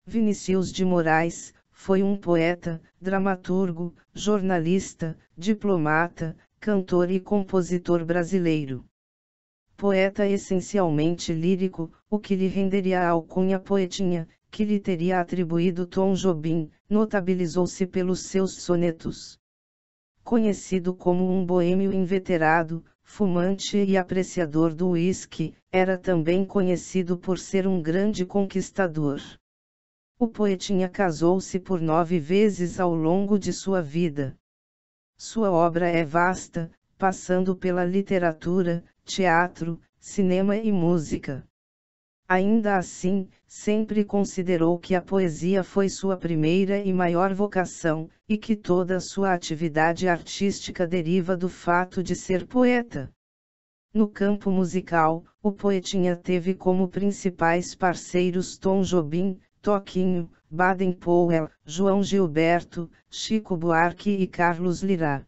Vinícius de Moraes foi um poeta, dramaturgo, jornalista, diplomata, cantor e compositor brasileiro. Poeta essencialmente lírico, o que lhe renderia a alcunha poetinha, que lhe teria atribuído Tom Jobim, notabilizou-se pelos seus sonetos. Conhecido como um boêmio inveterado, fumante e apreciador do uísque, era também conhecido por ser um grande conquistador. O poetinha casou-se por 9 vezes ao longo de sua vida. Sua obra é vasta, passando pela literatura, teatro, cinema e música. Ainda assim, sempre considerou que a poesia foi sua primeira e maior vocação, e que toda sua atividade artística deriva do fato de ser poeta. No campo musical, o poetinha teve como principais parceiros Tom Jobim, Toquinho, Baden Powell, João Gilberto, Chico Buarque e Carlos Lyra.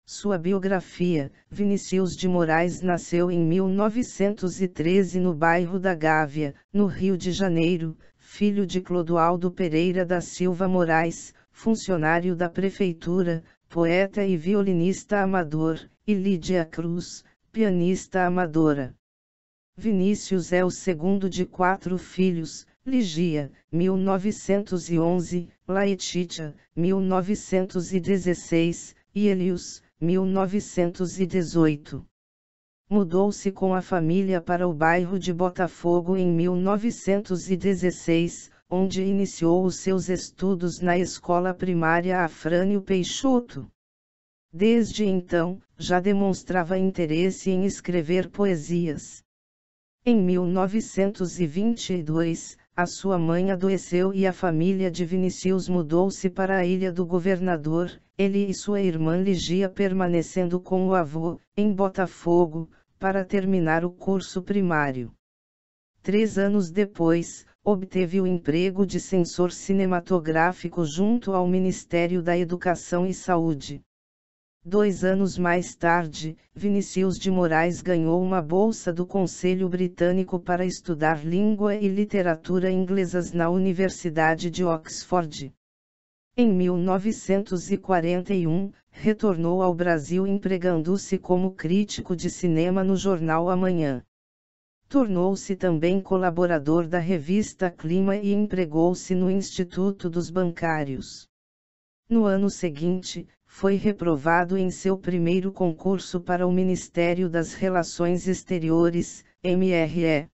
Sua biografia: Vinícius de Moraes nasceu em 1913 no bairro da Gávea, no Rio de Janeiro, filho de Clodoaldo Pereira da Silva Moraes, funcionário da prefeitura, poeta e violinista amador, e Lídia Cruz, pianista amadora. Vinícius é o segundo de 4 filhos: Ligia, 1911, Laetitia, 1916, e Elius, 1918. Mudou-se com a família para o bairro de Botafogo em 1916, onde iniciou os seus estudos na escola primária Afrânio Peixoto. Desde então, já demonstrava interesse em escrever poesias. Em 1922, a sua mãe adoeceu e a família de Vinícius mudou-se para a Ilha do Governador, ele e sua irmã Ligia permanecendo com o avô, em Botafogo, para terminar o curso primário. 3 anos depois, obteve o emprego de censor cinematográfico junto ao Ministério da Educação e Saúde. 2 anos mais tarde, Vinícius de Moraes ganhou uma bolsa do Conselho Britânico para estudar língua e literatura inglesas na Universidade de Oxford. Em 1941, retornou ao Brasil empregando-se como crítico de cinema no jornal Amanhã. Tornou-se também colaborador da revista Clima e empregou-se no Instituto dos Bancários. No ano seguinte, foi reprovado em seu primeiro concurso para o Ministério das Relações Exteriores, MRE.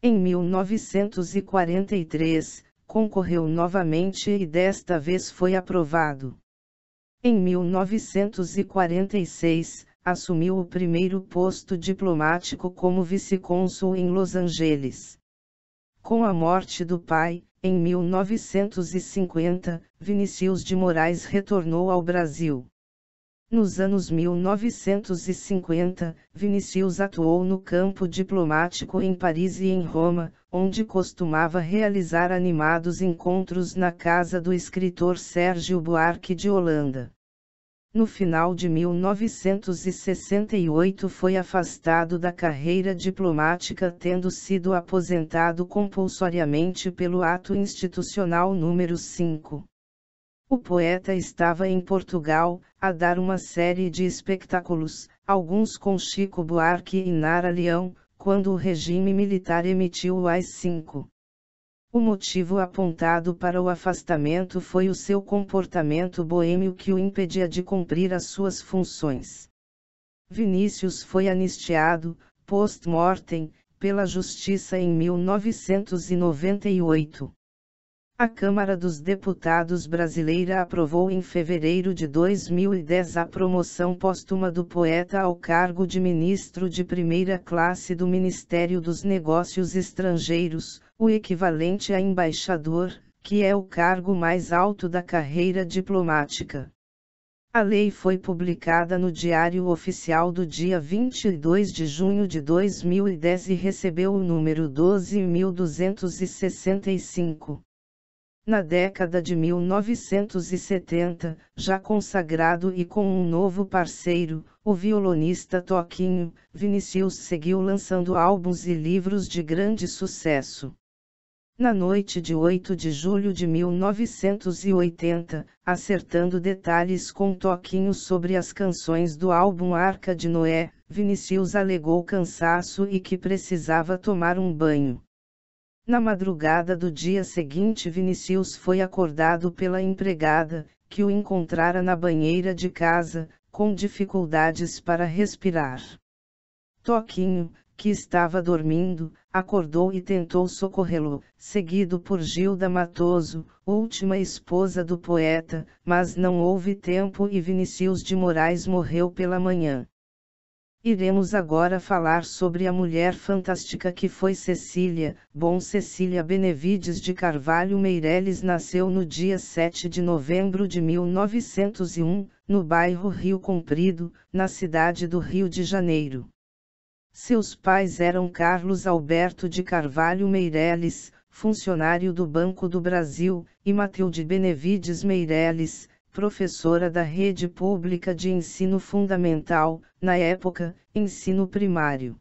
Em 1943, concorreu novamente e desta vez foi aprovado. Em 1946, assumiu o primeiro posto diplomático como vice-cônsul em Los Angeles. Com a morte do pai, em 1950, Vinícius de Moraes retornou ao Brasil. Nos anos 1950, Vinícius atuou no campo diplomático em Paris e em Roma, onde costumava realizar animados encontros na casa do escritor Sérgio Buarque de Holanda. No final de 1968 foi afastado da carreira diplomática, tendo sido aposentado compulsoriamente pelo Ato Institucional número 5. O poeta estava em Portugal, a dar uma série de espetáculos, alguns com Chico Buarque e Nara Leão, quando o regime militar emitiu o AI-5. O motivo apontado para o afastamento foi o seu comportamento boêmio que o impedia de cumprir as suas funções. Vinícius foi anistiado, post-mortem, pela Justiça em 1998. A Câmara dos Deputados brasileira aprovou em fevereiro de 2010 a promoção póstuma do poeta ao cargo de ministro de primeira classe do Ministério dos Negócios Estrangeiros, o equivalente a embaixador, que é o cargo mais alto da carreira diplomática. A lei foi publicada no Diário Oficial do dia 22 de junho de 2010 e recebeu o número 12.265. Na década de 1970, já consagrado e com um novo parceiro, o violonista Toquinho, Vinícius seguiu lançando álbuns e livros de grande sucesso. Na noite de 8 de julho de 1980, acertando detalhes com Toquinho sobre as canções do álbum Arca de Noé, Vinícius alegou cansaço e que precisava tomar um banho. Na madrugada do dia seguinte, Vinícius foi acordado pela empregada, que o encontrara na banheira de casa, com dificuldades para respirar. Toquinho, que estava dormindo, acordou e tentou socorrê-lo, seguido por Gilda Matoso, última esposa do poeta, mas não houve tempo e Vinícius de Moraes morreu pela manhã. Iremos agora falar sobre a mulher fantástica que foi Cecília. Cecília Benevides de Carvalho Meireles nasceu no dia 7 de novembro de 1901, no bairro Rio Comprido, na cidade do Rio de Janeiro. Seus pais eram Carlos Alberto de Carvalho Meireles, funcionário do Banco do Brasil, e Matilde Benevides Meireles, professora da rede pública de ensino fundamental, na época, ensino primário.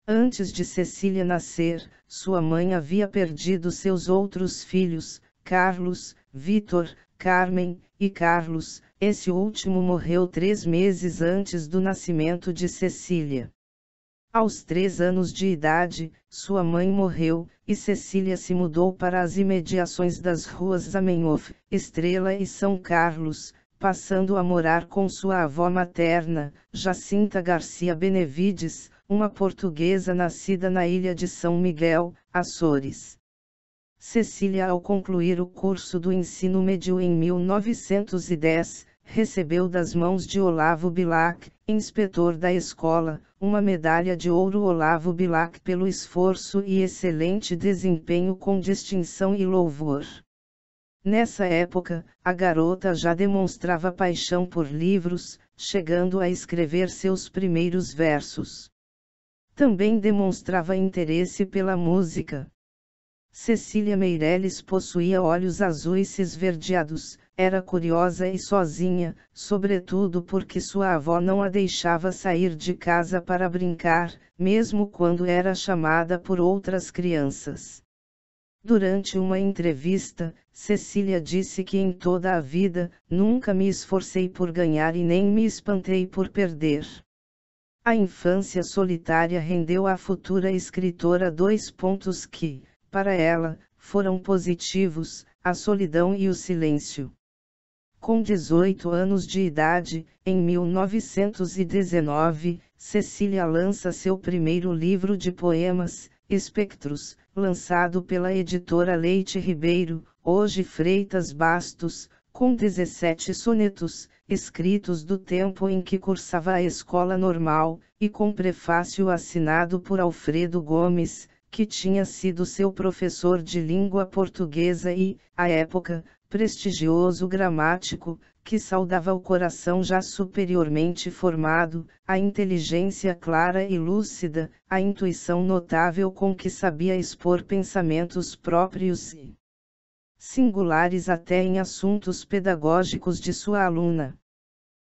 Antes de Cecília nascer, sua mãe havia perdido seus outros filhos, Carlos, Vitor, Carmen e Carlos. Esse último morreu 3 meses antes do nascimento de Cecília. Aos 3 anos de idade, sua mãe morreu, e Cecília se mudou para as imediações das ruas Zamenhof, Estrela e São Carlos, passando a morar com sua avó materna, Jacinta Garcia Benevides, uma portuguesa nascida na ilha de São Miguel, Açores. Cecília, ao concluir o curso do ensino médio em 1910, recebeu das mãos de Olavo Bilac, inspetor da escola, uma medalha de ouro Olavo Bilac pelo esforço e excelente desempenho com distinção e louvor. Nessa época, a garota já demonstrava paixão por livros, chegando a escrever seus primeiros versos. Também demonstrava interesse pela música. Cecília Meireles possuía olhos azuis esverdeados, era curiosa e sozinha, sobretudo porque sua avó não a deixava sair de casa para brincar, mesmo quando era chamada por outras crianças. Durante uma entrevista, Cecília disse que em toda a vida, nunca me esforcei por ganhar e nem me espantei por perder. A infância solitária rendeu à futura escritora 2 pontos que, para ela, foram positivos: a solidão e o silêncio. Com 18 anos de idade, em 1919, Cecília lança seu primeiro livro de poemas, Espectros, lançado pela editora Leite Ribeiro, hoje Freitas Bastos, com 17 sonetos, escritos do tempo em que cursava a escola normal, e com prefácio assinado por Alfredo Gomes, que tinha sido seu professor de língua portuguesa e, à época, prestigioso gramático, que saudava o coração já superiormente formado, a inteligência clara e lúcida, a intuição notável com que sabia expor pensamentos próprios e singulares até em assuntos pedagógicos de sua aluna.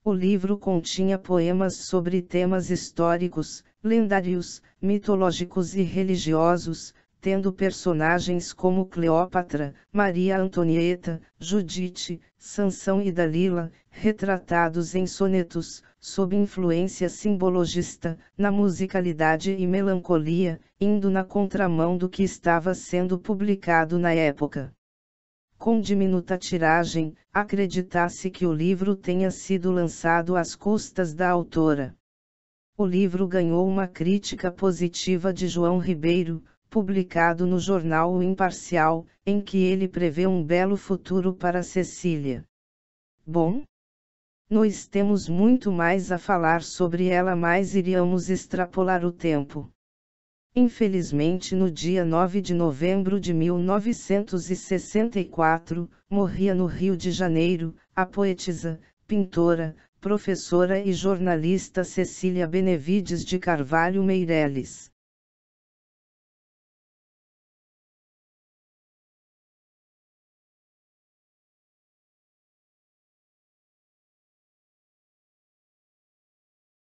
O livro continha poemas sobre temas históricos, lendários, mitológicos e religiosos, tendo personagens como Cleópatra, Maria Antonieta, Judite, Sansão e Dalila, retratados em sonetos, sob influência simbologista, na musicalidade e melancolia, indo na contramão do que estava sendo publicado na época. Com diminuta tiragem, acredita-se que o livro tenha sido lançado às custas da autora. O livro ganhou uma crítica positiva de João Ribeiro, publicado no jornal O Imparcial, em que ele prevê um belo futuro para Cecília. Bom, nós temos muito mais a falar sobre ela, mas iríamos extrapolar o tempo. Infelizmente, no dia 9 de novembro de 1964, morria no Rio de Janeiro, a poetisa, pintora, professora e jornalista Cecília Benevides de Carvalho Meireles.